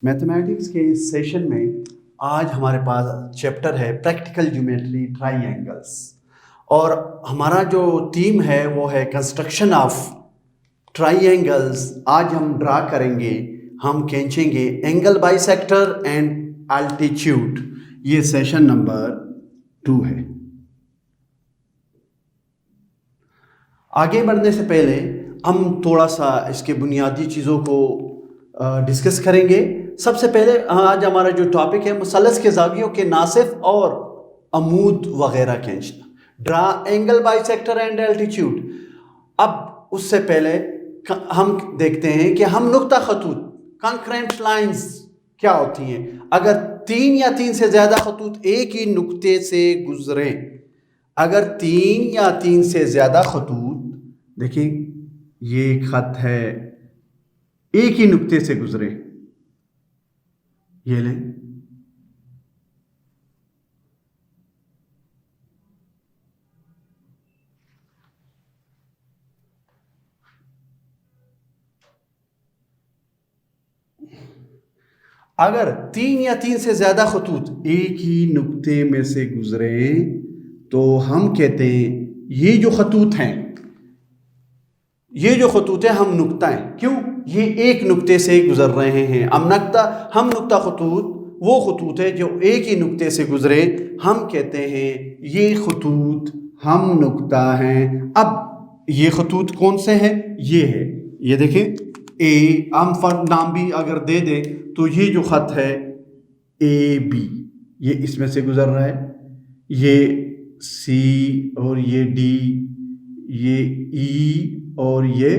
Mathematics के इस session में आज हमारे पास चैप्टर है प्रैक्टिकल ज्योमेट्री ट्राइएंगल्स और हमारा जो थीम है वो है कंस्ट्रक्शन ऑफ ट्राइएंगल्स। आज हम ड्रा करेंगे, हम खींचेंगे एंगल बाइसेक्टर एंड एल्टीट्यूड। ये सेशन नंबर 2 है। आगे बढ़ने से पहले हम थोड़ा सा इसके बुनियादी चीज़ों को डिस्कस करेंगे। सबसे पहले आज हमारा जो टॉपिक है मुसल्लस के ज़ावियों के नासिफ और अमूद वगैरह खींचना, draw angle bisector and altitude. अब उससे पहले हम देखते हैं कि हम नुक्ता खतूत कंकरेंट लाइंस क्या होती हैं। अगर 3 या 3 से ज़्यादा खतूत एक ही नुक्ते से गुजरें, अगर 3 या 3 से ज़्यादा खतूत, देखिए ये खत है, एक ही नुक्ते से गुजरे, ये लें, अगर 3 या 3 से ज्यादा खतूत एक ही नुक्ते में से गुजरे तो हम कहते हैं ये जो खतूत हैं, ये जो खतूत है हम नुक्ता हैं। क्यों? ये एक नुक्ते से गुजर रहे हैं। हम नुक्ता खतूत वो खतूत है जो एक ही नुक्ते से गुजरे, हम कहते हैं ये खतूत हम नुक्ता हैं। अब ये खतूत कौन से हैं? ये है, ये देखें ए, हम फर्क नाम भी अगर दे दें तो ये जो खत है ए बी, ये इसमें से गुजर रहा है, ये सी और ये डी, ये ई और ये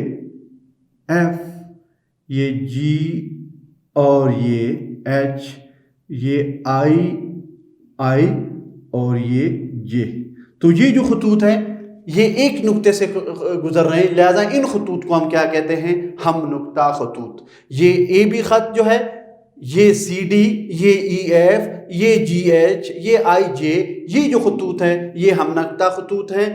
एफ, ये जी और ये एच, ये आई और ये जे। तो ये जो खतूत है ये एक नुक्ते से गुजर रहे हैं, लिहाजा इन खतूत को हम क्या कहते हैं? हम नुक्ता खतूत। ये ए बी खत जो है, ये सी डी, ये ई एफ, ये जी एच, ये आई जे, ये जो खतूत है ये हम नुक्ता खतूत हैं।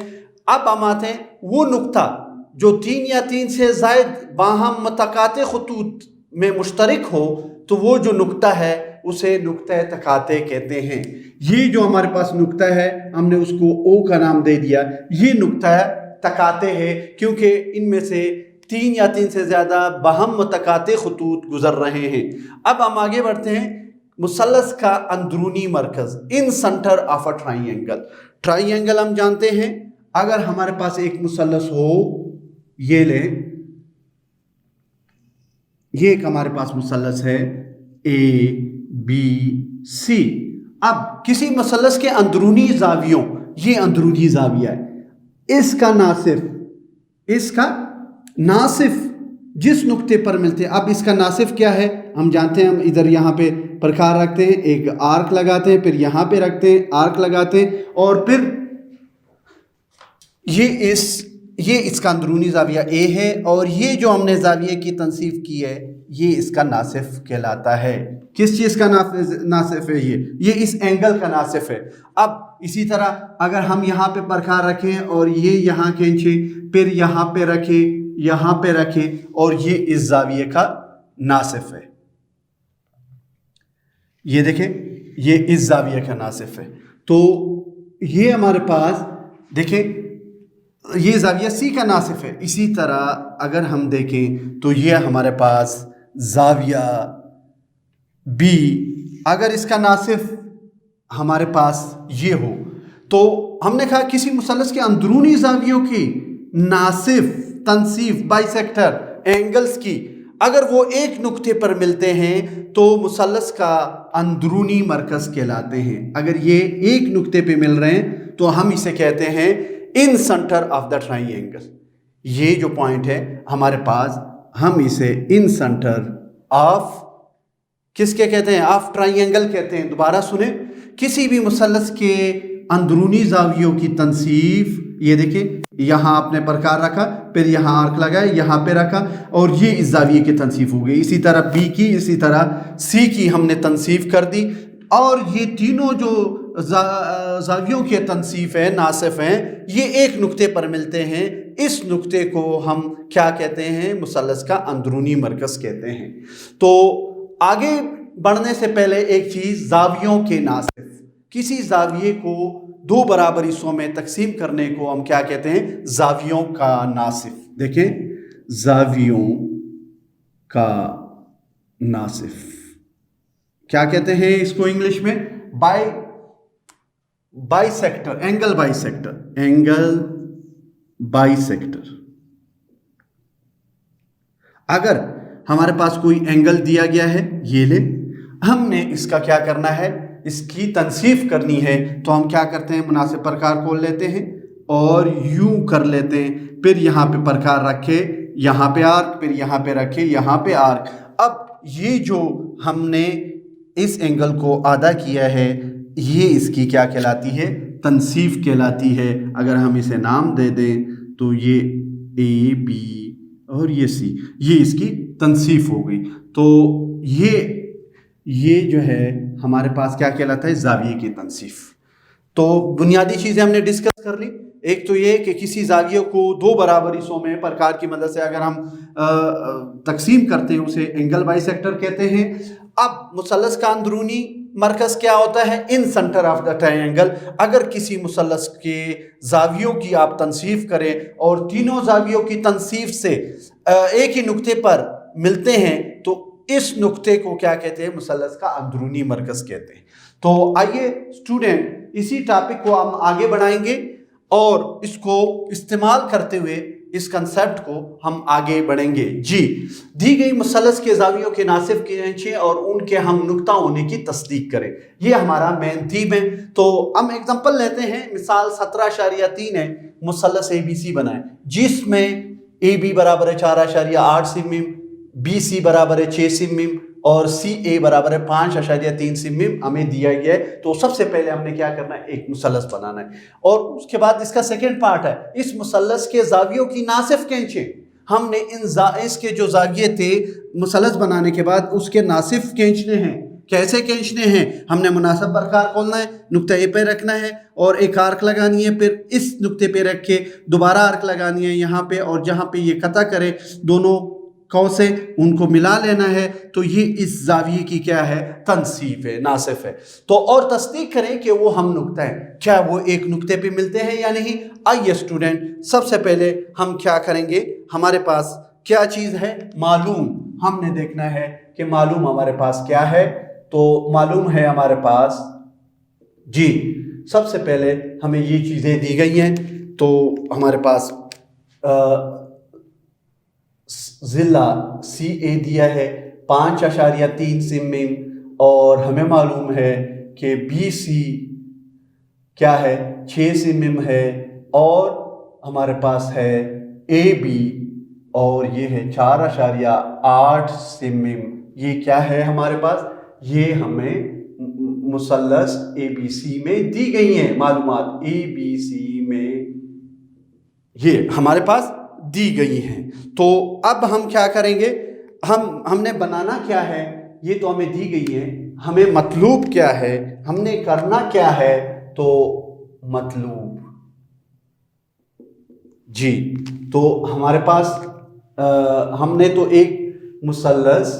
अब हम आते हैं वो नुक्ता जो 3 या 3 से ज़ायद बाहम मतकाते खतूत में मुश्तरक हो, तो वो जो नुक्ता है उसे नुक्ता तकाते कहते हैं। ये जो हमारे पास नुक्ता है हमने उसको ओ का नाम दे दिया, ये नुक्ता तकाते है क्योंकि इनमें से 3 या 3 से ज़्यादा बाहम मतकाते खतूत गुजर रहे हैं। अब हम आगे बढ़ते हैं। मुसल्लस का अंदरूनी मरकज़, incentre of a triangle. Triangle हम जानते हैं, अगर हमारे पास एक मुसल्लस हो, ये लें, ये एक हमारे पास मुसल्लस है ए बी सी। अब किसी मुसल्लस के अंदरूनी जावियों, ये अंदरूनी जाविया है, इसका नासिफ जिस नुक्ते पर मिलते हैं। अब इसका नासिफ क्या है हम जानते हैं। हम इधर यहाँ पे प्रकार रखते हैं, एक आर्क लगाते हैं, फिर यहाँ पे रखते हैं, आर्क लगाते हैं, और फिर ये इसका अंदरूनी जाविया ए है, और ये जो हमने जाविये की तनसीफ की है ये इसका नासिफ कहलाता है। किस चीज़ का नासिफ है? ये इस एंगल का नासिफ है। अब इसी तरह अगर हम यहाँ पे प्रकार रखें और ये यहाँ खींचें, फिर यहाँ पे रखें और ये इस जाविये का नासिफ है। ये देखें, ये इस जाविये का नासिफ है। तो ये हमारे पास देखें, ये जाविया सी का नासिफ है। इसी तरह अगर हम देखें तो ये हमारे पास जाविया बी, अगर इसका नासिफ हमारे पास ये हो, तो हमने कहा किसी मुसल्लस के अंदरूनी जावियों की नासिफ तनसीफ बाइसेक्टर एंगल्स की अगर वो एक नुक्ते पर मिलते हैं तो मुसल्लस का अंदरूनी मरकज़ कहलाते हैं। अगर ये एक नुक्ते पे मिल रहे हैं तो हम इसे कहते हैं इन सेंटर ऑफ द ट्राइएंगल। ये जो पॉइंट है हमारे पास, हम इसे इन सेंटर ऑफ किसके कहते हैं? ऑफ ट्राइएंगल कहते हैं। दोबारा सुने, किसी भी मुसल्लस के अंदरूनी जावियों की तनसीफ, ये देखिए यहाँ आपने प्रकार रखा, फिर यहाँ आर्क लगाया, यहाँ पे रखा, और ये इस जाविये की तनसीफ हो गई। इसी तरह बी की, इसी तरह सी की हमने तनसीफ कर दी, और ये तीनों जो जावियों के तनसीफ है, नासिफ हैं, ये एक नुक्ते पर मिलते हैं। इस नुक्ते को हम क्या कहते हैं? मुसल्लस का अंदरूनी मरकज़ कहते हैं। तो आगे बढ़ने से पहले एक चीज, जावियों के नासिफ। किसी जाविये को दो बराबर हिस्सों में तकसीम करने को हम क्या कहते हैं? जावियों का नासिफ। देखें, जावियों का नासिफ क्या कहते हैं इसको इंग्लिश में? Bisector, angle bisector, angle bisector. अगर हमारे पास कोई एंगल दिया गया है, ये ले, हमने इसका क्या करना है? इसकी तनसीफ करनी है, तो हम क्या करते हैं? मुनासिब प्रकार खोल लेते हैं और यूं कर लेते हैं, फिर यहाँ पे प्रकार रखे, यहाँ पे आर्क, फिर यहाँ पे रखे, यहाँ पे आर्क। अब ये जो हमने इस एंगल को आधा किया है, ये इसकी क्या कहलाती है? तनसीफ कहलाती है। अगर हम इसे नाम दे दें तो ये ए बी और ये सी, ये इसकी तनसीफ हो गई। तो ये जो है हमारे पास क्या कहलाता है? जाविये की तनसीफ। तो बुनियादी चीज़ें हमने डिस्कस कर ली। एक तो ये कि किसी जाविये को दो बराबर हिस्सों में प्रकार की मदद से अगर हम तकसीम करते हैं, उसे एंगल बाइसेक्टर कहते हैं। अब मुसल्लस का अंदरूनी मरकज़ क्या होता है? इन सेंटर ऑफ द ट्रायंगल। अगर किसी मुसल्लस के जावियों की आप तनसीफ करें और तीनों जावियों की तनसीफ से एक ही नुक्ते पर मिलते हैं, तो इस नुक्ते को क्या कहते हैं? मुसल्लस का अंदरूनी मरकज़ कहते हैं। तो आइए स्टूडेंट, इसी टॉपिक को हम आगे बढ़ाएंगे और इसको इस्तेमाल करते हुए इस कंसेप्ट को हम आगे बढ़ेंगे। जी, दी गई मुसल्लस के जावियों के नासिफ खींचें और उनके हम नुक्ता होने की तस्दीक करें। ये हमारा मेन थीम है। तो हम एग्जांपल लेते हैं, मिसाल 17.3 है, मुसल्लस ABC बनाए, जिसमें AB बराबर है 4.8 सिमिम, BC बराबर है 6 सिमिम और CA बराबर है 5.3 सिमिम हमें दिया गया है। तो सबसे पहले हमने क्या करना है? एक मुसल्लस बनाना है। और उसके बाद इसका सेकंड पार्ट है, इस मुसल्लस के जावियों की नासिफ खींचे। हमने इसके जो जाविये थे मुसल्लस बनाने के बाद उसके नासिफ खींचने हैं। कैसे खींचने हैं? हमने मुनासिब प्रकार खोलना है, नुक्ता ए पे रखना है और एक आर्क लगानी है, फिर इस नुक्ते पे रख के दोबारा आर्क लगानी है यहाँ पे, और जहाँ पे ये कता करे दोनों कौ से उनको मिला लेना है। तो ये इस जाविये की क्या है? तनसीफ है, नासिफ है। तो और तस्दीक करें कि वो हम नुक्ता है, क्या वो एक नुक्ते पे मिलते हैं या नहीं। आइए स्टूडेंट, सबसे पहले हम क्या करेंगे? हमारे पास क्या चीज़ है? मालूम। हमने देखना है कि मालूम हमारे पास क्या है। तो मालूम है हमारे पास, जी, सबसे पहले हमें ये चीज़ें दी गई हैं। तो हमारे पास ज़िला CA दिया है 5.3 सिमिम, और हमें मालूम है कि BC क्या है? 6 सिमिम है, और हमारे पास है AB और ये है 4.8 सिमिम। ये क्या है हमारे पास? ये हमें मुसल्लस ABC में दी गई हैं मालूमात। ABC में ये हमारे पास दी गई हैं। तो अब हम क्या करेंगे? हमने बनाना क्या है? ये तो हमें दी गई है, हमें मतलूब क्या है? हमने करना क्या है? तो मतलूब, जी, तो हमारे पास हमने तो एक मुसल्लस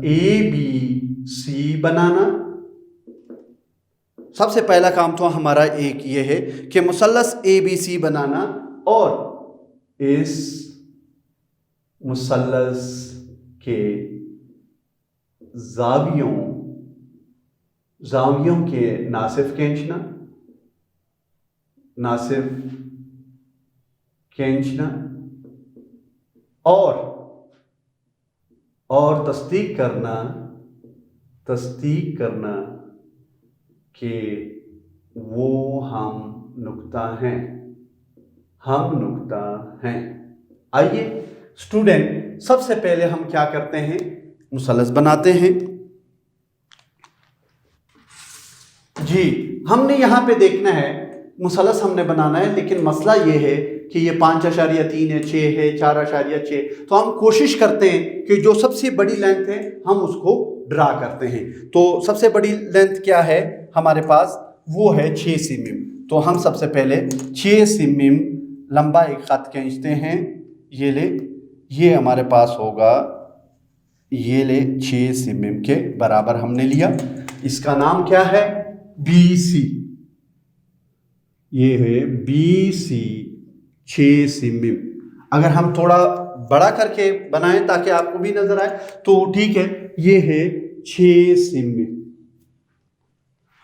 ABC बनाना। सबसे पहला काम तो हमारा एक ये है कि मुसल्लस ABC बनाना, और इस मुसल्लस के जावियों के नासिफ खींचना और तस्दीक करना कि वो हम नुक्ता हैं। आइए स्टूडेंट, सबसे पहले हम क्या करते हैं? मुसल्लस बनाते हैं। जी, हमने यहाँ पे देखना है, मुसल्लस हमने बनाना है, लेकिन मसला ये है कि ये 5.3 है, 6 है, 4.6। तो हम कोशिश करते हैं कि जो सबसे बड़ी लेंथ है हम उसको ड्रा करते हैं। तो सबसे बड़ी लेंथ क्या है हमारे पास? वो है 6 सिमिम। तो हम सबसे पहले 6 सिमिम लंबा एक खत खींचते हैं। ये ले, ये हमारे पास होगा ये ले 6 mm के बराबर हमने लिया। इसका नाम क्या है? BC। ये है BC 6 mm। अगर हम थोड़ा बड़ा करके बनाएं ताकि आपको भी नजर आए तो ठीक है, ये है 6 mm।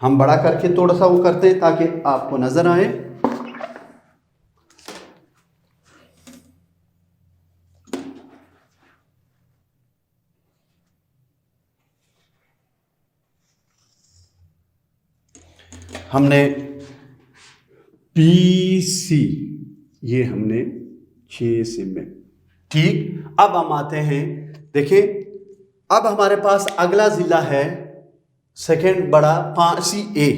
हम बड़ा करके थोड़ा सा वो करते हैं ताकि आपको नजर आए। हमने BC ये हमने 6 mm। ठीक, अब हम आते हैं, देखिए अब हमारे पास अगला जिला है सेकंड बड़ा CA।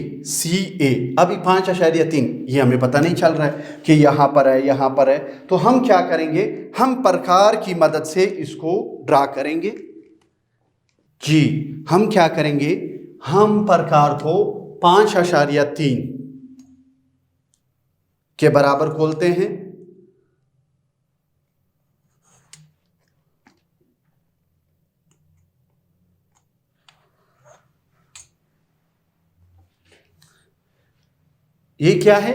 अभी 5.3 ये हमें पता नहीं चल रहा है कि यहाँ पर है यहाँ पर है, तो हम क्या करेंगे, हम प्रकार की मदद से इसको ड्रा करेंगे। जी, हम क्या करेंगे, हम प्रकार को 5.3 के बराबर खोलते हैं। ये क्या है?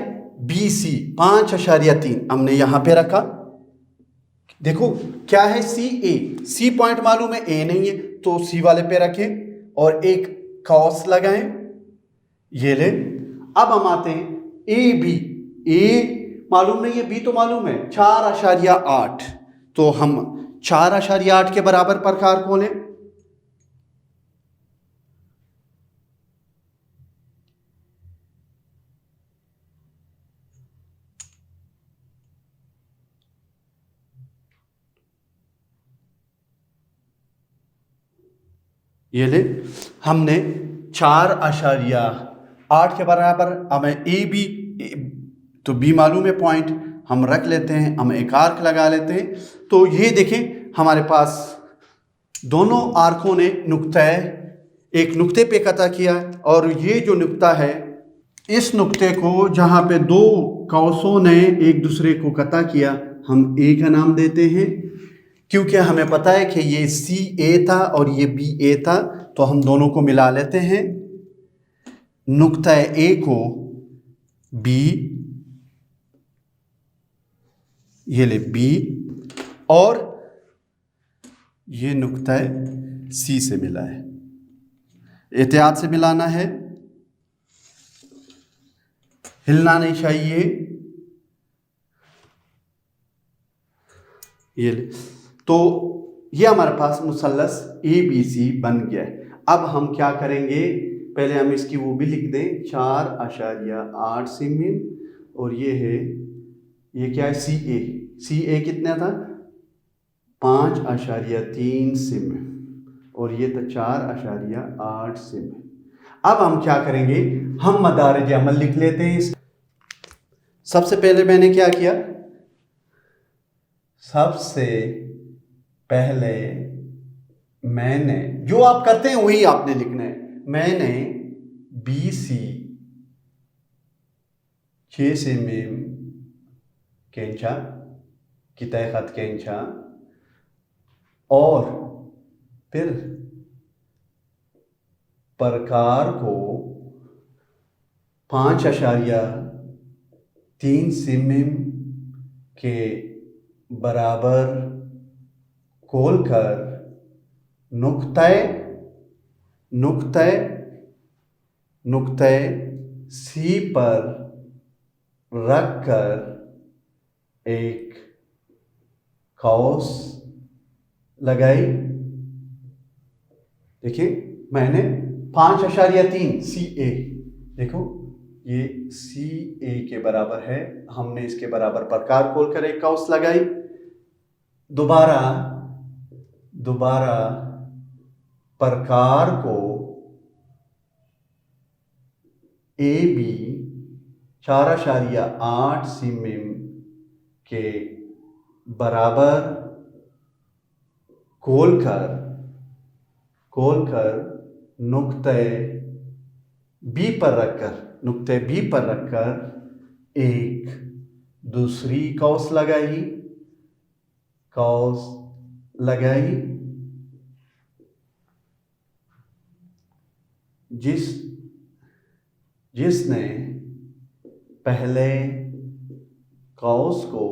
BC 5.3 हमने यहां पे रखा। देखो क्या है, C पॉइंट मालूम है, A नहीं है, तो C वाले पे रखें और एक कॉस लगाएं। ये ले। अब हम आते हैं AB। A मालूम नहीं है, B तो मालूम है, 4.8, तो हम 4.8 के बराबर प्रकार खोलें। ये ले, हमने 4.8 के बराबर, हमें AB तो B मालूम है पॉइंट, हम रख लेते हैं, हम एक आर्क लगा लेते हैं। तो ये देखें हमारे पास दोनों आर्कों ने नुक्ता एक नुक्ते पे कता किया, और ये जो नुक्ता है, इस नुक्ते को जहाँ पे दो कौसों ने एक दूसरे को कता किया, हम A का नाम देते हैं। क्योंकि हमें पता है कि ये CA था और ये BA था, तो हम दोनों को मिला लेते हैं। नुक्ता A को B, ये ले B, और ये नुक्ता C से मिला है। एहतियात से मिलाना है, हिलना नहीं चाहिए। ये ले, तो ये हमारे पास मुसल्लस ABC बन गया है। अब हम क्या करेंगे, पहले हम इसकी वो भी लिख दें, 4.8 mm, और ये है, ये क्या है, CA कितना था, 5.3 mm, और ये था 4.8 mm। अब हम क्या करेंगे, हम मदारिज अमल लिख लेते हैं। सबसे पहले मैंने क्या किया, सबसे पहले मैंने, जो आप करते हैं वही आपने लिखना है, मैंने BC 6 mm खींचा, कितने खत खींचा, और फिर प्रकार को 5.3 mm के बराबर खोलकर नुक्ते C पर रखकर एक कौस लगाई। देखिए मैंने 5.3 CA, देखो ये CA के बराबर है, हमने इसके बराबर प्रकार खोलकर एक कौस लगाई। दोबारा प्रकार को AB 4.8 mm के बराबर खोलकर नुक्ते B पर रखकर एक दूसरी कौस लगाई, जिस जिसने पहले कौस को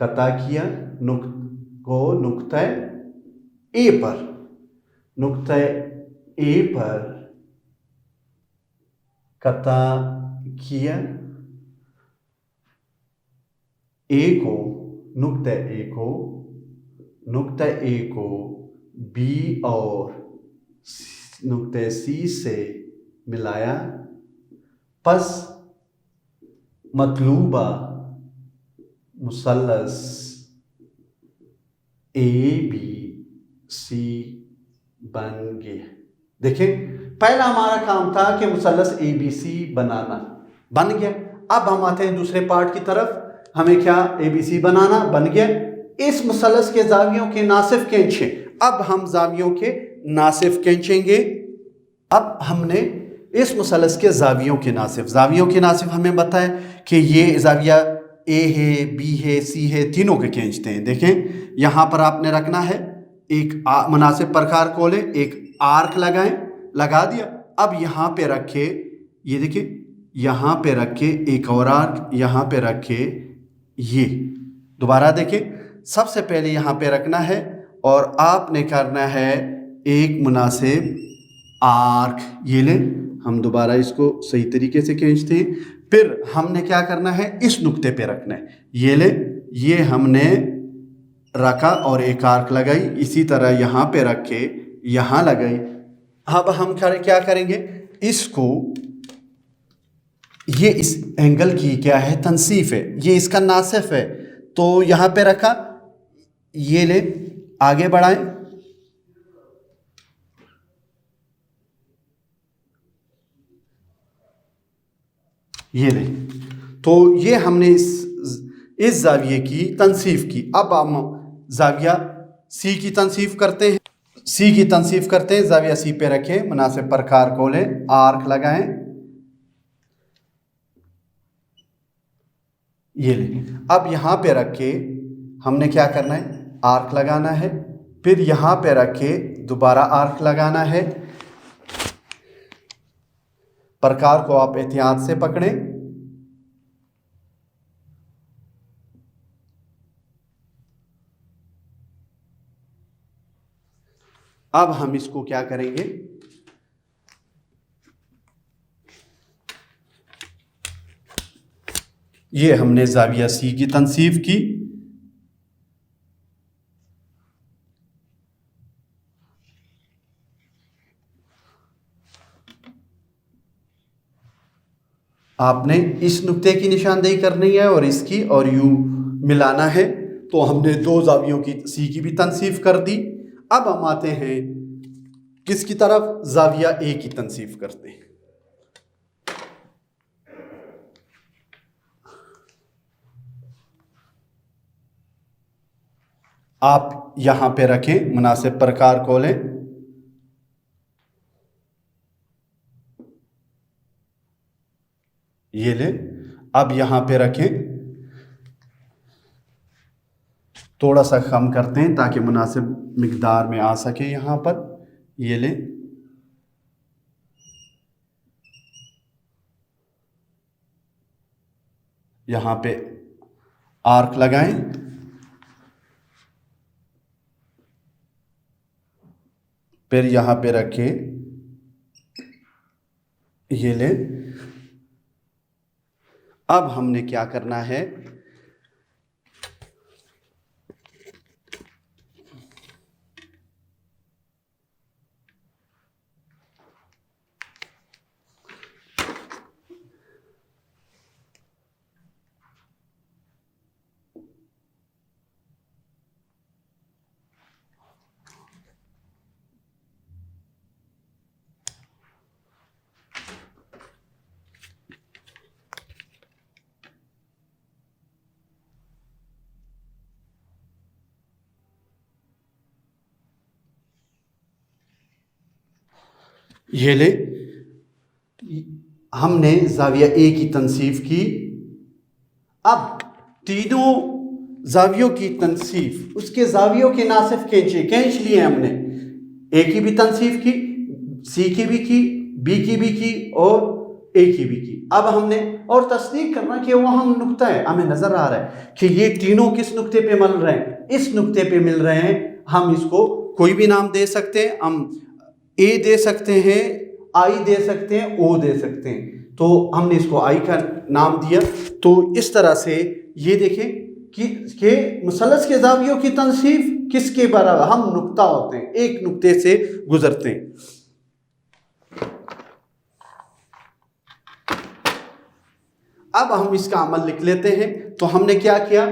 कता किया नुक्ता ए पर, नुक्ता ए पर कता किया, नुक्ता ए को बी और नुक्ते सी से मिलाया, पस मतलूबा मुसल्लस ए बी सी बन गया। देखें, पहला हमारा काम था कि मुसल्लस ए बी सी बनाना, बन गया। अब हम आते हैं दूसरे पार्ट की तरफ। हमें क्या ए बी सी बनाना, बन गया। इस मुसल्लस के जावियों के नासिफ खींचे। अब हम जावियों के नासिफ खींचेंगे। अब हमने इस मुसल्लस के जावियों के नासिफ हमें बताया कि ये जाविया ए है, बी है, सी है, तीनों के खींचते हैं। देखें, यहाँ पर आपने रखना है एक मुनासिब प्रकार को ले, एक आर्क लगाएं, लगा दिया। अब यहाँ पे रखे, ये देखिए, यहाँ पे रखे एक और आर्क, यहाँ पे रखे, ये दोबारा देखें, सबसे पहले यहाँ पे रखना है और आपने करना है एक मुनासिब आर्क। ये ले, हम दोबारा इसको सही तरीके से खींचते हैं। फिर हमने क्या करना है, इस नुक्ते पे रखना है। ये ले, ये हमने रखा और एक आर्क लगाई। इसी तरह यहाँ पे रखे, यहाँ लगाई। अब हम क्या करेंगे, इसको, ये इस एंगल की क्या है, तनसीफ है, ये इसका नासिफ है। तो यहाँ पे रखा, ये ले, आगे बढ़ाएं, ये ले। तो ये हमने इस जाविये की तनसीफ की। अब हम जाविया सी की तनसीफ करते हैं। जाविया सी पे रखें, मुनासिब प्रकार को लें, आर्क लगाएं, ये ले। अब यहाँ पे रखे, हमने क्या करना है, आर्क लगाना है। फिर यहाँ पे रखे, दोबारा आर्क लगाना है। प्रकार को आप एहतियात से पकड़ें। अब हम इसको क्या करेंगे, ये हमने जाविया सी की तनसीफ की। आपने इस नुक्ते की निशानदेही करनी है और इसकी, और यू मिलाना है। तो हमने दो जावियों की सी की भी तनसीफ कर दी। अब हम आते हैं किसकी तरफ, जाविया ए की तनसीफ करते हैं। आप यहां पे रखें, मुनासिब प्रकार को लें, ये ले। अब यहां पे रखें, थोड़ा सा कम करते हैं ताकि मुनासिब मिकदार में आ सके। यहां पर ये ले, यहां पे आर्क लगाएं, फिर यहां पे रखें, ये ले। अब हमने क्या करना है, ये ले, हमने जाविया ए की तनसीफ की। अब तीनों जावियों की तनसीफ, उसके जावियों के नासिफ खींच लिए हमने। ए की भी तनसीफ की, सी की भी की, बी की भी की और ए की भी की। अब हमने और तस्दीक करना कि वो हम नुक्ता है, हमें नजर आ रहा है कि ये तीनों किस नुक्ते पे मिल रहे हैं, इस नुक्ते पे मिल रहे हैं। हम इसको कोई भी नाम दे सकते हैं, हम ए दे सकते हैं, आई दे सकते हैं, ओ दे सकते हैं। तो हमने इसको आई का नाम दिया। तो इस तरह से ये देखें कि मुसल्लस के ज़ावियों की तनसीफ किसके बराबर, हम नुक्ता होते हैं, एक नुक्ते से गुजरते हैं। अब हम इसका अमल लिख लेते हैं। तो हमने क्या किया,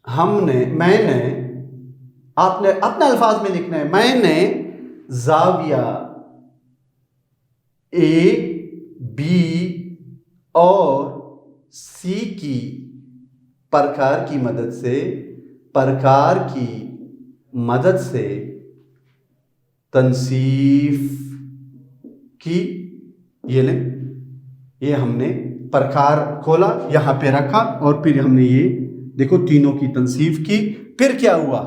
मैंने, आपने अपने अल्फाज में लिखना है, मैंने ज़ाविया ए, बी और सी की प्रकार की मदद से तनसीफ की। ये लें, ये हमने प्रकार खोला, यहाँ पे रखा और फिर हमने ये देखो तीनों की तनसीफ की। फिर क्या हुआ,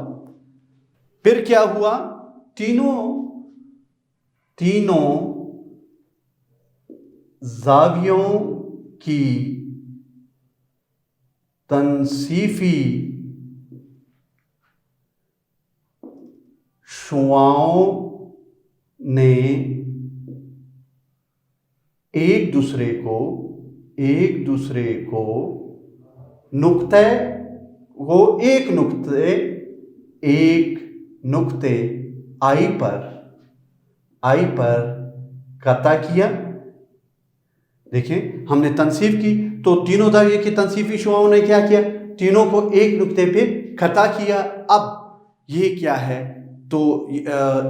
तीनों ज़ावियों की तनसीफी शुआओं ने एक दूसरे को एक नुक्ते आई पर कता किया। देखिए हमने तनसीफ की तो तीनों ज़ाविये की तनसीफी शुआओं ने क्या किया, तीनों को एक नुक्ते पे कता किया। अब ये क्या है, तो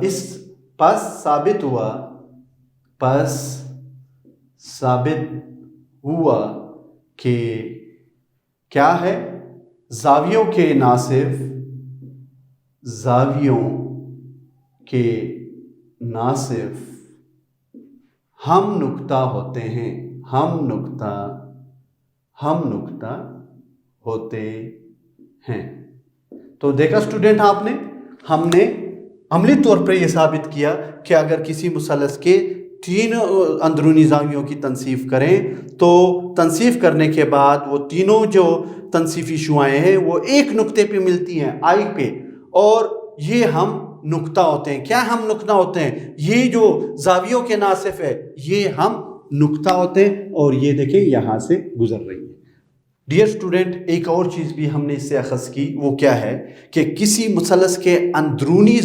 इस पस साबित हुआ कि क्या है, ज़ावियों के नासिफ हम नुक्ता होते हैं, तो देखा स्टूडेंट आपने, हमने अमली तौर पर यह साबित किया कि अगर किसी मुसल्लस के तीन अंदरूनी ज़ावियों की तनसीफ करें तो तनसीफ करने के बाद वो तीनों जो तनसीफी शुआएं हैं वो एक नुक्ते पे मिलती हैं, आई पे, और ये हम नुक्ता होते हैं। क्या हम नुक्ता होते हैं, ये जो ज़ावियों के नासिफ है ये हम नुक्ता होते हैं, और ये देखें यहाँ से गुजर रही है। डियर स्टूडेंट, एक और चीज़ भी हमने इससे अखज़ की, वो क्या है कि किसी मुसल्लस के अंदरूनी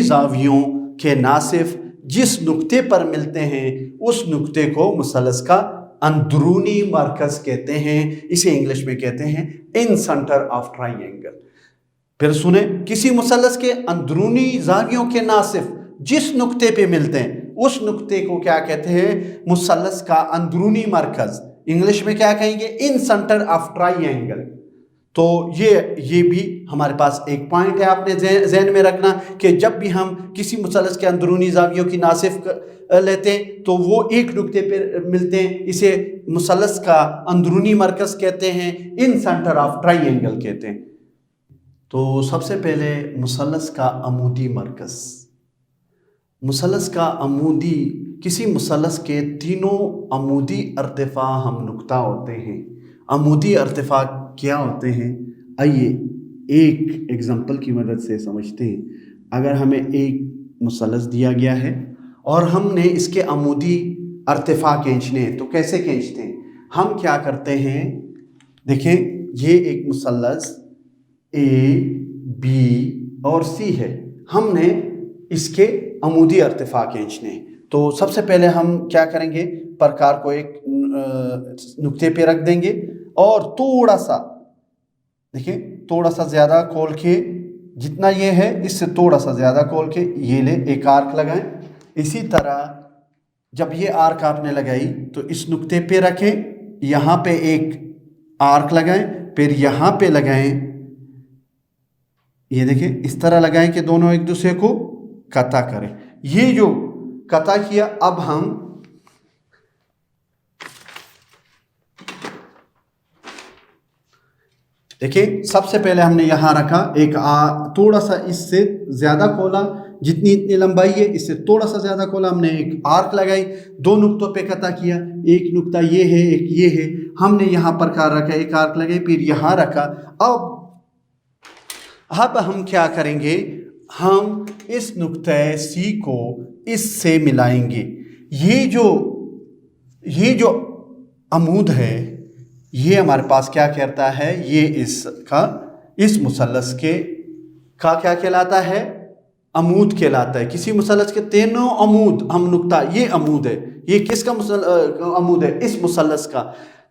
ज़ावियों के नासिफ जिस नुक्ते पर मिलते हैं उस नुक्ते को मुसल्लस का अंदरूनी मरकज़ कहते हैं। इसे इंग्लिश में कहते हैं इन सेंटर ऑफ ट्राइंगल। फिर सुने, किसी मुसल्लस के अंदरूनी ज़ावियों के नासिफ जिस नुक्ते पे मिलते हैं उस नुक्ते को क्या कहते हैं, मुसल्लस का अंदरूनी मरकज़। इंग्लिश में क्या कहेंगे, इन सेंटर ऑफ ट्राइंगल। तो ये भी हमारे पास एक पॉइंट है, आपने ज़हन में रखना कि जब भी हम किसी मुसल्लस के अंदरूनी ज़ावियों की नासिफ लेते हैं तो वो एक नुक्ते पर मिलते हैं, इसे मुसल्लस का अंदरूनी मरकज़ कहते हैं, इन सेंटर ऑफ ट्राइंगल कहते हैं। तो सबसे पहले मुसल्लस का अमूदी मरकज़। किसी मुसल्लस के तीनों अमूदी इर्तिफ़ा हम नुक्ता होते हैं। अमूदी इर्तिफ़ा क्या होते हैं, आइए एक एग्जांपल की मदद से समझते हैं। अगर हमें एक मुसल्लस दिया गया है और हमने इसके अमूदी इर्तिफ़ा खींचने हैं, तो कैसे खींचते हैं, हम क्या करते हैं, देखें ये एक मुसल्लस ए, बी और सी है, हमने इसके अमूदी इर्तिफ़ा खींचने हैं। तो सबसे पहले हम क्या करेंगे, प्रकार को एक नुक्ते पे रख देंगे और थोड़ा सा, देखिए थोड़ा सा ज़्यादा खोल के, जितना ये है इससे थोड़ा सा ज़्यादा खोल के ये ले एक आर्क लगाएं। इसी तरह जब ये आर्क आपने लगाई तो इस नुक्ते पे रखें, यहाँ पे एक आर्क लगाएं, फिर यहाँ पे लगाएं, ये देखें इस तरह लगाएं कि दोनों एक दूसरे को कता करें। ये जो कता किया, अब हम देखिए सबसे पहले हमने यहाँ रखा एक थोड़ा सा इससे ज़्यादा खोला, जितनी इतनी लंबाई है इससे थोड़ा सा ज़्यादा खोला, हमने एक आर्क लगाई, दो नुक्तों पे कता किया, एक नुक्ता ये है एक ये है, हमने यहाँ पर कार रखा, एक आर्क लगाई, फिर यहाँ रखा। अब हम क्या करेंगे, हम इस नुक्ते सी को इससे मिलाएंगे। ये जो अमूद है ये हमारे पास क्या कहता है, ये इस मुसल्लस के का क्या कहलाता है, अमूद कहलाता है। किसी मुसल्लस के तीनों अमूद, हम नुक्ता, ये अमूद है, ये किसका अमूद है, इस मुसल्लस का।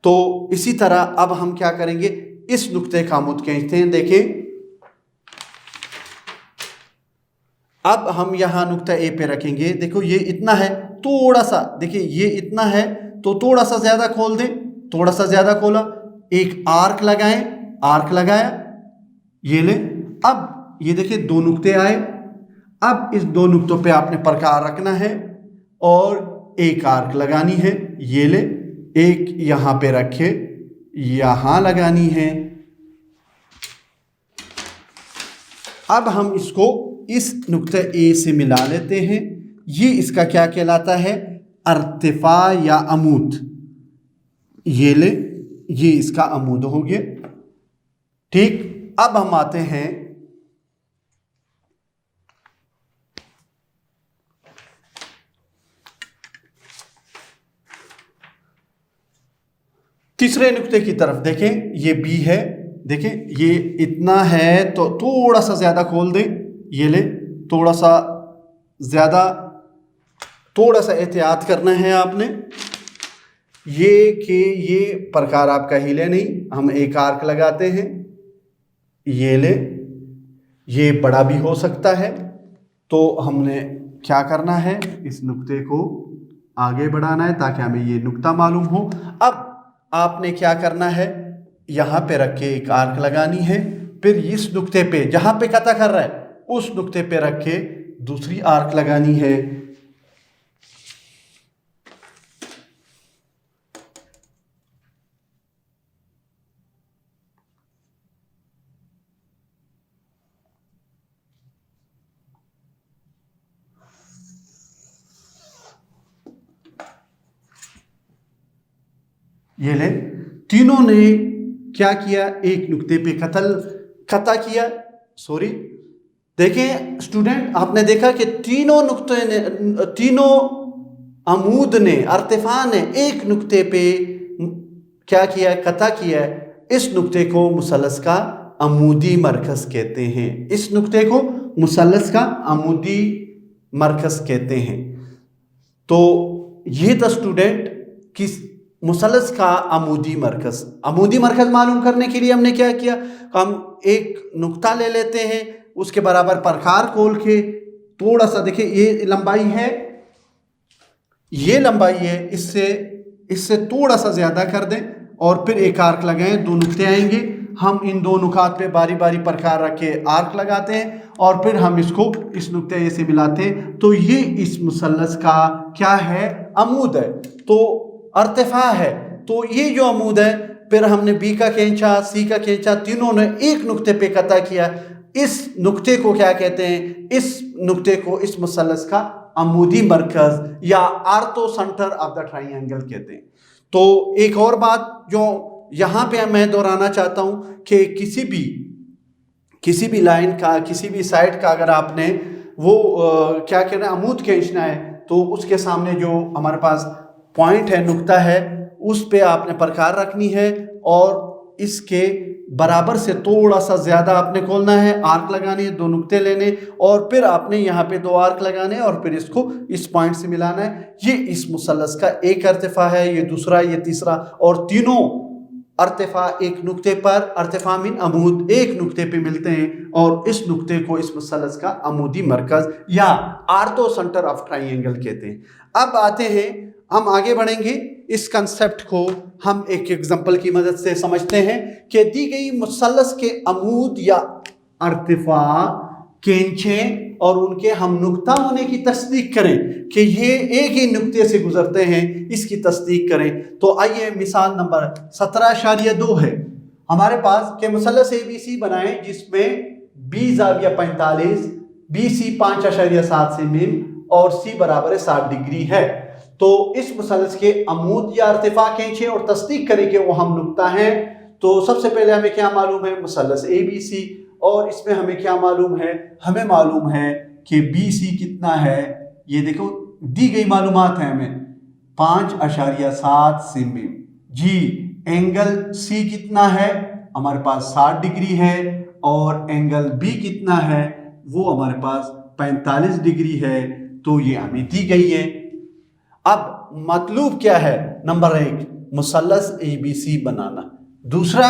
तो इसी तरह अब हम क्या करेंगे, इस नुक्ते का अमूद खींचते हैं। देखें अब हम यहाँ नुक्ता ए पे रखेंगे, देखो ये इतना है, थोड़ा सा देखिए ये इतना है तो थोड़ा सा ज़्यादा खोल दें, थोड़ा सा ज़्यादा खोला, एक आर्क लगाएं, आर्क लगाया, ये ले। अब ये देखिए दो नुक्ते आए, अब इस दो नुक्तों पे आपने प्रकार रखना है और एक आर्क लगानी है, ये ले, एक यहाँ पे रखे, यहाँ लगानी है। अब हम इसको इस नुक्ते ए से मिला लेते हैं, ये इसका क्या कहलाता है, अर्तिफा या अमूद। ये ले, ये इसका अमूद हो गया। ठीक, अब हम आते हैं तीसरे नुक्ते की तरफ। देखें ये बी है, देखें ये इतना है तो थोड़ा सा ज़्यादा खोल दें, ये ले, थोड़ा सा ज़्यादा, थोड़ा सा एहतियात करना है आपने, ये कि ये प्रकार आपका हिले नहीं। हम एक आर्क लगाते हैं, ये ले, ये बड़ा भी हो सकता है, तो हमने क्या करना है, इस नुक्ते को आगे बढ़ाना है ताकि हमें ये नुक्ता मालूम हो। अब आपने क्या करना है, यहाँ पे रख के एक आर्क लगानी है, फिर इस नुक्ते पे जहाँ पे कता कर रहा है उस नुक्ते पे रख के दूसरी आर्क लगानी है। ये ले, तीनों ने क्या किया, एक नुक्ते पे कता किया, सॉरी। देखें स्टूडेंट, आपने देखा कि तीनों नुक्ते ने, तीनों अमूद ने, अर्तिफा ने एक नुक्ते पे क्या किया, कता किया। इस नुक्ते को मुसल्लस का अमूदी मरकज़ कहते हैं, इस नुक्ते को मुसल्लस का अमूदी मरकज़ कहते हैं। तो ये था स्टूडेंट किस मुसल्लस का अमूदी मरकज़। अमूदी मरकज़ मालूम करने के लिए हमने क्या किया, हम एक नुक्ता ले लेते हैं, उसके बराबर प्रकार खोल के थोड़ा सा, देखिए ये लंबाई है, ये लंबाई है, इससे थोड़ा सा ज़्यादा कर दें और फिर एक आर्क लगाएं, दो नुक्ते आएंगे, हम इन दो नुकात पे बारी बारी प्रकार रख के आर्क लगाते हैं और फिर हम इसको इस नुक्ते से मिलाते हैं। तो ये इस मुसल्लस का क्या है, अमूद है, तो अर्तिफा है। तो ये जो अमूद है, फिर हमने बी का खींचा, सी का खींचा, तीनों ने एक नुक्ते पे कता किया। इस नुक्ते को क्या कहते हैं, इस नुक्ते को इस मुसल्लस का अमूदी मरकज़ या ortho centre of the triangle कहते हैं। तो एक और बात जो यहाँ पे मैं दोहराना चाहता हूँ कि किसी भी लाइन का, किसी भी साइड का अगर आपने वो क्या कहना है, अमूद खींचना है, तो उसके सामने जो हमारे पास पॉइंट है, नुक्ता है, उस पे आपने प्रकार रखनी है और इसके बराबर से थोड़ा सा ज़्यादा आपने खोलना है, आर्क लगानी है, दो नुक्ते लेने और फिर आपने यहाँ पे दो आर्क लगाने और फिर इसको इस पॉइंट से मिलाना है। ये इस मुसल्लस का एक अर्तिफा है, ये दूसरा, ये तीसरा, और तीनों अर्तिफा एक नुक्ते पर, अर्तिफा मिन अमूद, एक नुक्ते पे मिलते हैं और इस नुक्ते को इस मुसल्लस का अमूदी मरकज़ या आर्थो सेंटर ऑफ ट्राइंगल कहते हैं। अब आते हैं, हम आगे बढ़ेंगे, इस कंसेप्ट को हम एक एग्जांपल की मदद से समझते हैं कि दी गई मुसल्लस के अमूद या अर्तिफा खींचें और उनके हम नुक्ता होने की तस्दीक करें कि ये एक ही नुक्ते से गुजरते हैं, इसकी तस्दीक करें। तो आइए, मिसाल नंबर 17.2 है, हमारे पास के मुसल्लस ABC बनाएं जिसमें B जाविया 45, BC 5.7 से मिम और C बराबर 60 डिग्री है। तो इस मुसल्लस के अमूद या इर्तिफा खींचे और तस्दीक करें कि वो हम नुक्ता है। तो सबसे पहले हमें क्या मालूम है, मुसल्लस ABC, और इसमें हमें क्या मालूम है, हमें मालूम है कि BC कितना है। ये देखो दी गई मालूमात है हमें 5.7 से मिम। जी एंगल C कितना है, हमारे पास 60 डिग्री है, और एंगल B कितना है, वो हमारे पास 45 डिग्री है। तो ये हमें दी गई है। अब मतलूब क्या है, नंबर 1 मुसल्लस ABC बनाना। दूसरा,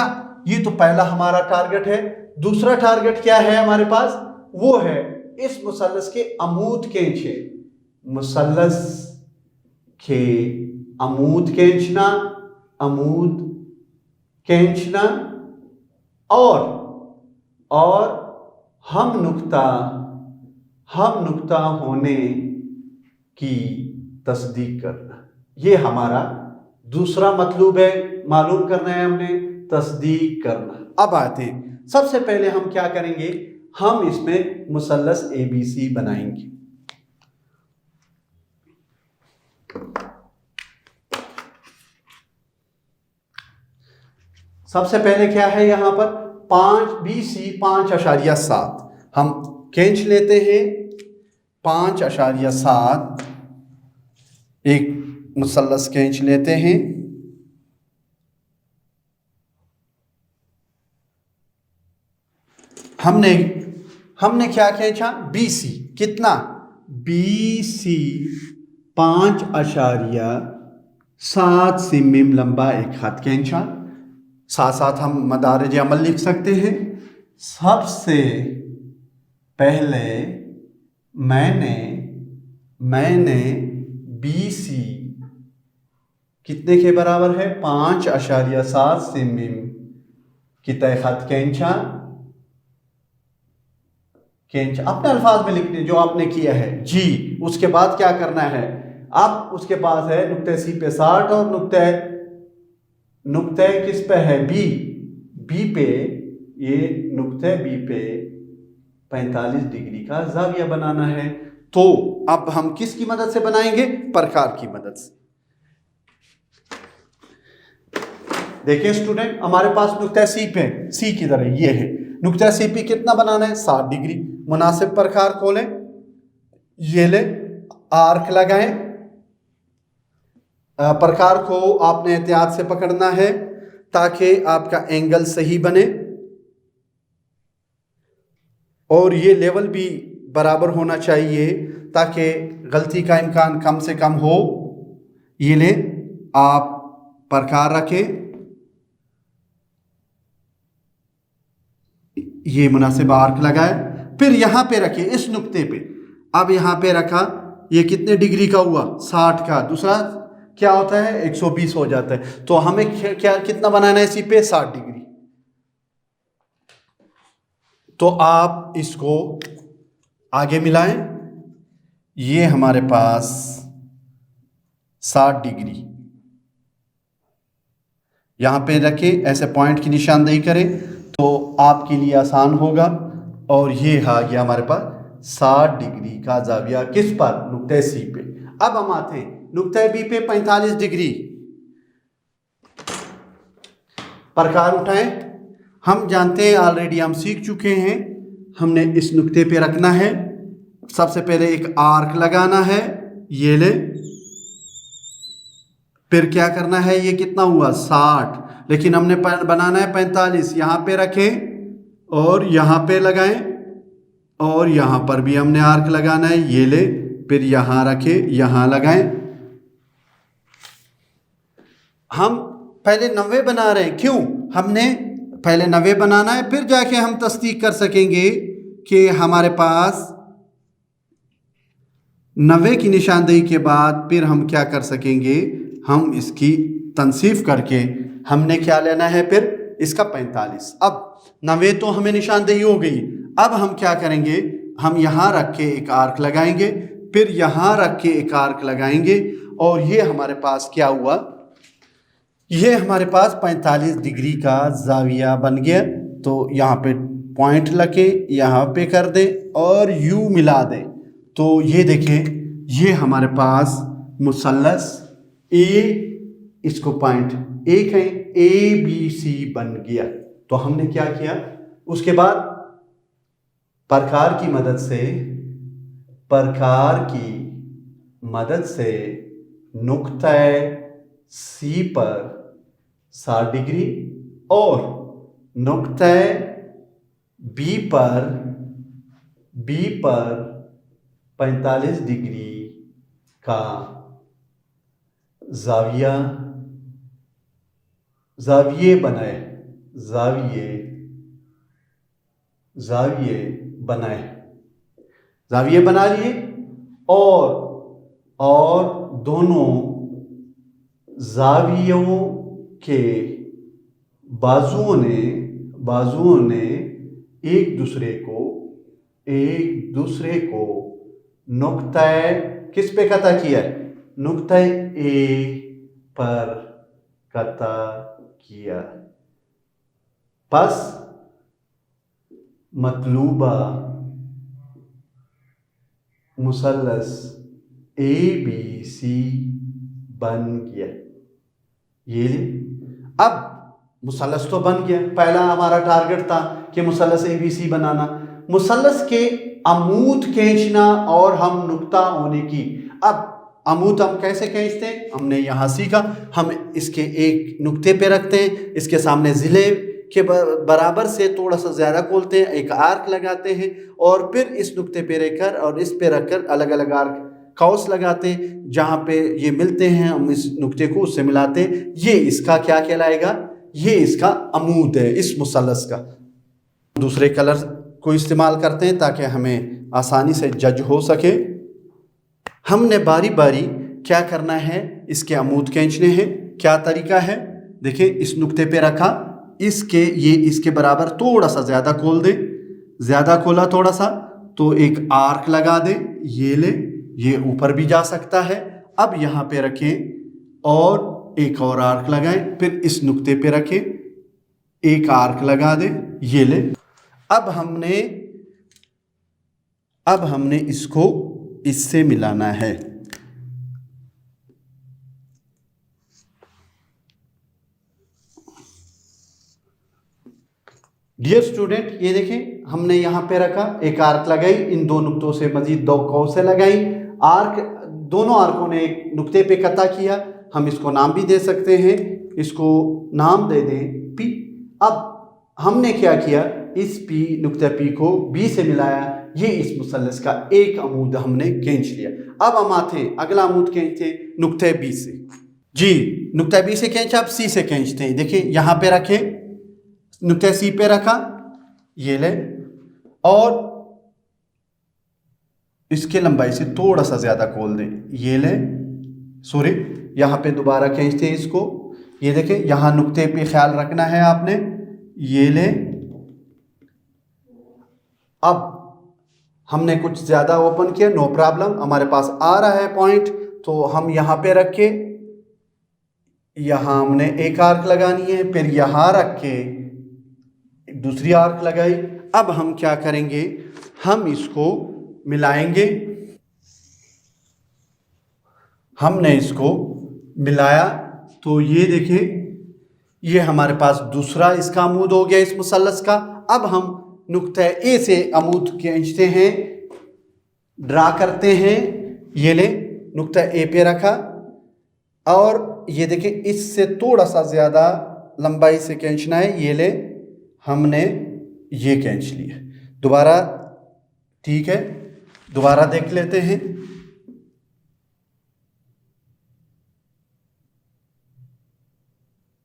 ये तो पहला हमारा टारगेट है। दूसरा टारगेट क्या है हमारे पास, वो है इस मुसल्लस के अमूद खींचे, मुसल्लस के अमूद खींचना, अमूद खींचना, और हम नुक्ता होने की तस्दीक करना। ये हमारा दूसरा मतलूब है, मालूम करना है हमने, तस्दीक करना। अब आते हैं, सबसे पहले हम क्या करेंगे, हम इसमें मुसल्लस ABC बनाएंगे। सबसे पहले क्या है यहां पर BC 5.7, हम खींच लेते हैं 5.7, एक मुसल्लस खींच लेते हैं। हमने क्या खींचा, BC कितना, BC 5.7 से मिम लंबा एक खत खींचा। साथ साथ हम मदारिज अमल लिख सकते हैं। सबसे पहले मैंने BC कितने के बराबर है, 5.7 से मिम की तय खत खींचा। अपने अल्फाज में लिखने जो आपने किया है जी। उसके बाद क्या करना है, अब उसके पास है नुक्ते C पे 60 और नुक्ते किस पे है, B पे, ये नुक्ते B पे 45 डिग्री का जाविया बनाना है। तो अब हम किसकी मदद से बनाएंगे, प्रकार की मदद से। देखिए स्टूडेंट, हमारे पास नुक्ता C पे, C की तरह ये है, नुक्ता C पे कितना बनाना है, 60 डिग्री। मुनासिब प्रकार खोलें, ये ले, आर्क लगाएं। प्रकार को आपने एहतियात से पकड़ना है ताकि आपका एंगल सही बने, और ये लेवल भी बराबर होना चाहिए ताकि गलती का इम्कान कम से कम हो। ये ले, आप प्रकार रखें, ये मुनासिब आर्क लगाए, फिर यहां पे रखिए इस नुक्ते पे। अब यहां पे रखा, ये कितने डिग्री का हुआ, 60 का। दूसरा क्या होता है, 120 हो जाता है। तो हमें क्या कितना बनाना है इसी पे, 60 डिग्री। तो आप इसको आगे मिलाएं, ये हमारे पास 60 डिग्री यहां पे रखें, ऐसे पॉइंट की निशानदेही करें तो आपके लिए आसान होगा। और ये आ गया हमारे पास 60 डिग्री का जाविया किस पर, नुक्ते C पे। अब हम आते हैं नुक्ते B पे 45 डिग्री। प्रकार उठाएं, हम जानते हैं, ऑलरेडी हम सीख चुके हैं, हमने इस नुक्ते पे रखना है। सबसे पहले एक आर्क लगाना है, ये ले, फिर क्या करना है, ये कितना हुआ 60, लेकिन हमने बनाना है 45। यहां पे रखें और यहां पे लगाएं, और यहां पर भी हमने आर्क लगाना है, ये ले, फिर यहां रखें, यहां लगाएं। हम पहले 90 बना रहे हैं, क्यों, हमने पहले 90 बनाना है, फिर जाके हम तस्दीक कर सकेंगे कि हमारे पास 90 की निशानदेही के बाद फिर हम क्या कर सकेंगे, हम इसकी तनसीफ करके हमने क्या लेना है, फिर इसका 45। अब 90 तो हमें निशानदेही हो गई। अब हम क्या करेंगे, हम यहाँ रख के एक आर्क लगाएंगे, फिर यहाँ रख के एक आर्क लगाएंगे, और ये हमारे पास क्या हुआ, ये हमारे पास 45 डिग्री का जाविया बन गया। तो यहाँ पे पॉइंट लगे, यहाँ पे कर दें और यू मिला दें। तो ये देखें, ये हमारे पास मुसल्लस ए, इसको पॉइंट ए कहें, ए बी सी बन गया। तो हमने क्या किया, उसके बाद प्रकार की मदद से नुक्ता सी पर 60 डिग्री और नुक्ता बी पर 45 डिग्री का जाविये बना लिए और दोनों जावियों के बाजुओं ने एक दूसरे को नुक्ता किस पे कता किया है, नुक्ता ए पर कता किया। बस मतलूबा मुसल्लस ए बी सी बन गया। ये अब मुसल्लस तो बन गया। पहला हमारा टारगेट था कि मुसल्लस ए बी सी बनाना, मुसल्लस के अमूद खींचना और हम नुक्ता होने की। अब अमूद हम कैसे खींचते हैं, हमने यहाँ सीखा। हम इसके एक नुक्ते पे रखते हैं, इसके सामने ज़िले के बराबर से थोड़ा सा ज़्यादा खोलते हैं, एक आर्क लगाते हैं और फिर इस नुक्ते पे रहकर और इस पे रखकर अलग अलग आर्क कौस लगाते हैं। जहाँ पे ये मिलते हैं हम इस नुक्ते को उससे मिलाते हैं। ये इसका क्या कहलाएगा, ये इसका अमूद है इस मुसल्लस का। दूसरे कलर को इस्तेमाल करते हैं ताकि हमें आसानी से जज हो सके। हमने बारी बारी क्या करना है, इसके अमूद खींचने हैं। क्या तरीका है, देखिए इस नुक्ते पे रखा, इसके बराबर थोड़ा सा ज़्यादा खोल दे, ज़्यादा खोला थोड़ा सा तो एक आर्क लगा दे। ये ले, ये ऊपर भी जा सकता है। अब यहाँ पे रखें और एक और आर्क लगाएं, फिर इस नुक्ते पे रखें, एक आर्क लगा दे। ये ले, अब हमने इसको इससे मिलाना है। डियर स्टूडेंट, ये देखें हमने यहाँ पे रखा, एक आर्क लगाई, इन दो नुक्तों से मजीद दो कौसें लगाई। दोनों आर्कों ने एक नुक्ते पे कता किया। हम इसको नाम भी दे सकते हैं, इसको नाम दे दें पी। अब हमने क्या किया, इस नुक्ता पी को बी से मिलाया। ये इस मुसल्लस का एक अमूद हमने खींच लिया। अब हम आते हैं अगला अमूद खींचते नुक्ता बी से। जी, नुक्ता बी से खींचा, अब सी से खींचते हैं। देखिए यहाँ पे रखे, नुक्ता सी पे रखा, ये ले और इसके लंबाई से थोड़ा सा ज्यादा खोल दें। ये ले, सॉरी, यहाँ पे दोबारा खींचते हैं इसको। ये देखें यहाँ नुक्ते पे ख्याल रखना है आपने। ये ले, अब हमने कुछ ज्यादा ओपन किया, नो प्रॉब्लम, हमारे पास आ रहा है पॉइंट, तो हम यहाँ पे रख के यहाँ हमने एक आर्क लगानी है, फिर यहाँ रख के दूसरी आर्क लगाई। अब हम क्या करेंगे, हम इसको मिलाएंगे। हमने इसको मिलाया तो ये देखें, ये हमारे पास दूसरा इसका अमूद हो गया इस मुसल्लस का। अब हम नुक्ता ए से अमूद खींचते हैं, ड्रा करते हैं। ये ले, नुक्ता ए पे रखा और ये देखें इससे थोड़ा सा ज़्यादा लंबाई से खींचना है। ये ले, हमने ये खींच लिया। दोबारा, ठीक है, दोबारा देख लेते हैं।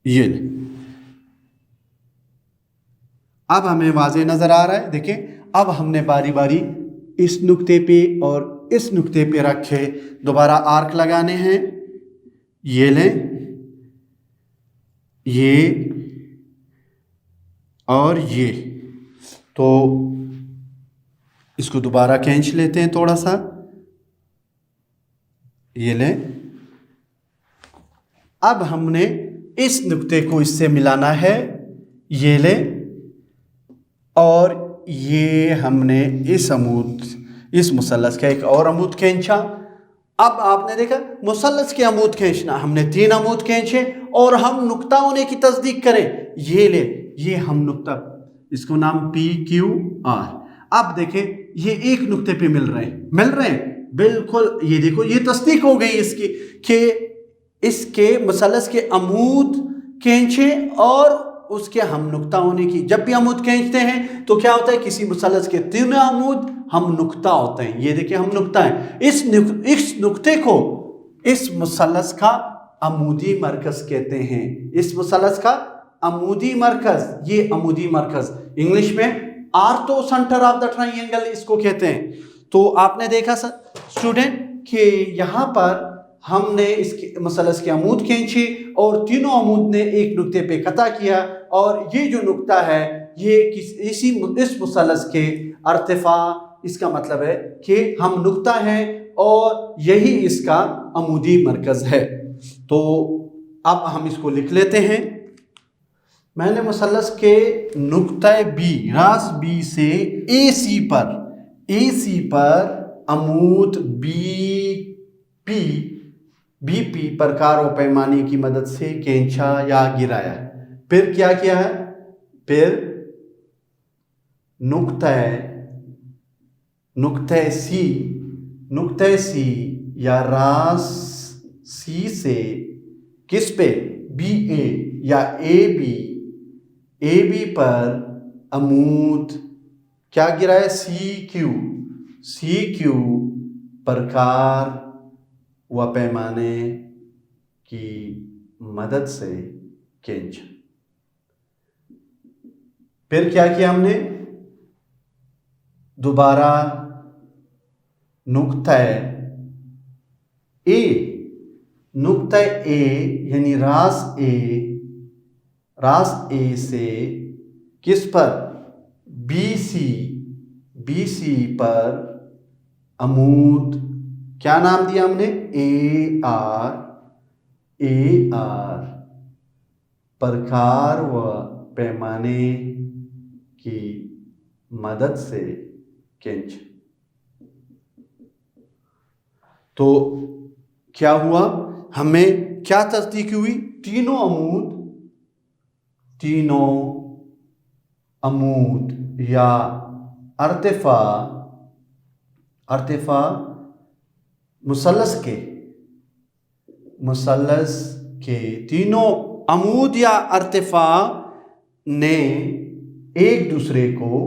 ये ले, अब हमें वाज़े नज़र आ रहा है। देखें अब हमने बारी बारी इस नुक्ते पे और इस नुक्ते पे रखे, दोबारा आर्क लगाने हैं। ये लें, ये और ये, तो इसको दोबारा खींच लेते हैं थोड़ा सा। ये लें, अब हमने इस नुक्ते को इससे मिलाना है, ये ले, और ये हमने इस मुसल्लस का एक और अमूद खींचा। अब आपने देखा मुसल्लस के अमूद खींचना, हमने 3 अमूद खींचे और हम नुक्ता होने की तस्दीक करें। ये ले, ये हम नुक्ता, इसको नाम PQR। अब देखें ये एक नुक्ते पे मिल रहे हैं बिल्कुल। ये देखो ये तस्दीक हो गई इसकी कि इसके मुसल्लस के अमूद खींचे और उसके हम नुक्ता होने की। जब भी अमूद खींचते हैं तो क्या होता है, किसी मुसल्लस के 3 अमूद हम नुक्ता होते हैं। ये देखिए हम नुक्ता है। इस नुक्ते को इस मुसल्लस का अमूदी मरकज कहते हैं। इस मुसल्लस का अमूदी मरकज, ये अमूदी मरकज इंग्लिश में ortho centre of the triangle इसको कहते हैं। तो आपने देखा स्टूडेंट कि यहाँ पर हमने इसके मुसल्लस के अमूद खींचे और तीनों अमूद ने एक नुक्ते पे कता किया, और ये जो नुक्ता है ये इस मुसल्लस के अर्तिफा, इसका मतलब है कि हम नुक्ता हैं और यही इसका अमूदी मरकज है। तो अब हम इसको लिख लेते हैं। मैंने मुसल्लस के नुक्ता B, रास B से AC पर अमूद BP प्रकार व पैमाने की मदद से खींचा या गिराया। फिर क्या किया है, फिर नुक्ता C या रास C से किस पे, BA या AB पर अमूद क्या गिराया, CQ प्रकार व पैमाने की मदद से खींचा। फिर क्या किया हमने, दोबारा नुक्ता A यानी रास A से किस पर, BC पर अमूद क्या नाम दिया हमने, AR प्रकार व पैमाने की मदद से खींचा। तो क्या हुआ, हमें क्या तस्दीक हुई, तीनों अमूद या अर्तिफा मुसल्लस के तीनों अमूद या अर्तिफा ने एक दूसरे को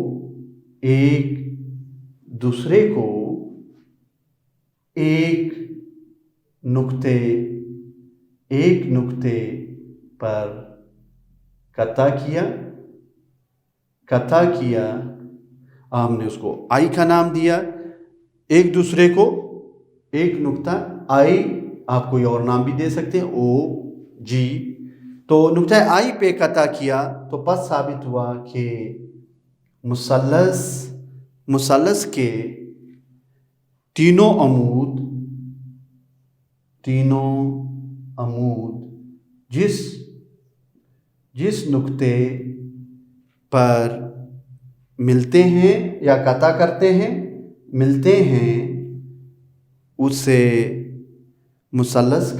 एक नुक्ते पर कता किया। हमने उसको आई का नाम दिया, एक दूसरे को एक नुक्ता आई, आप कोई और नाम भी दे सकते हैं, OG। तो नुक्ता आई पे कता किया तो बस साबित हुआ कि मुसल्लस के तीनों अमूद जिस नुक्ते पर मिलते हैं या कता करते हैं, मिलते हैं, उसे मुसल्लस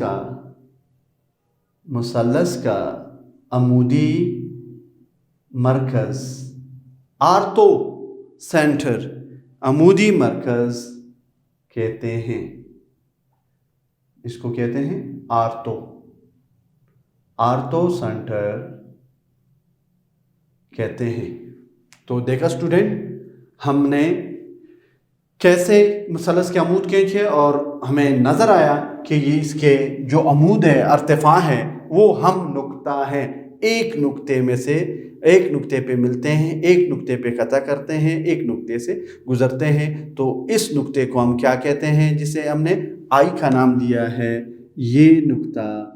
का अमूदी मरकज, आर्थो सेंटर, अमूदी मरकज कहते हैं। इसको कहते हैं आर्थो सेंटर कहते हैं। तो देखा स्टूडेंट, हमने कैसे मुसल्लस के अमूद खींचे और हमें नज़र आया कि ये इसके जो अमूद है, अर्तिफा है, वो हम नुक्ता है। एक नुक्ते पे मिलते हैं, एक नुक्ते पे कता करते हैं, एक नुक्ते से गुजरते हैं। तो इस नुक्ते को हम क्या कहते हैं, जिसे हमने आई का नाम दिया है। ये नुक्ता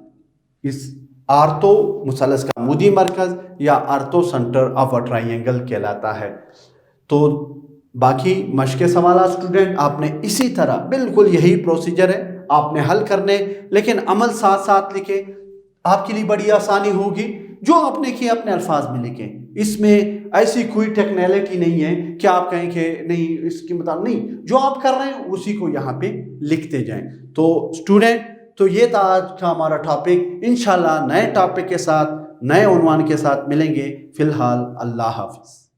इस आर्थो मुसल्लस का अमूदी मरकज या ortho centre of a triangle कहलाता है। तो बाकी मश्क सवाल स्टूडेंट आपने इसी तरह बिल्कुल यही प्रोसीजर है आपने हल करने, लेकिन अमल साथ साथ लिखे। आपके लिए बड़ी आसानी होगी। जो आपने किया अपने अल्फाज में लिखें। इसमें ऐसी कोई टेक्नोलॉजी नहीं है कि आप कहें कि नहीं इसकी मतलब नहीं, जो आप कर रहे हैं उसी को यहाँ पे लिखते जाएं। तो स्टूडेंट, तो ये था आज का हमारा टॉपिक। इंशाल्लाह नए टॉपिक के साथ, नए उन्वान के साथ मिलेंगे। फिलहाल अल्लाह हाफिज़।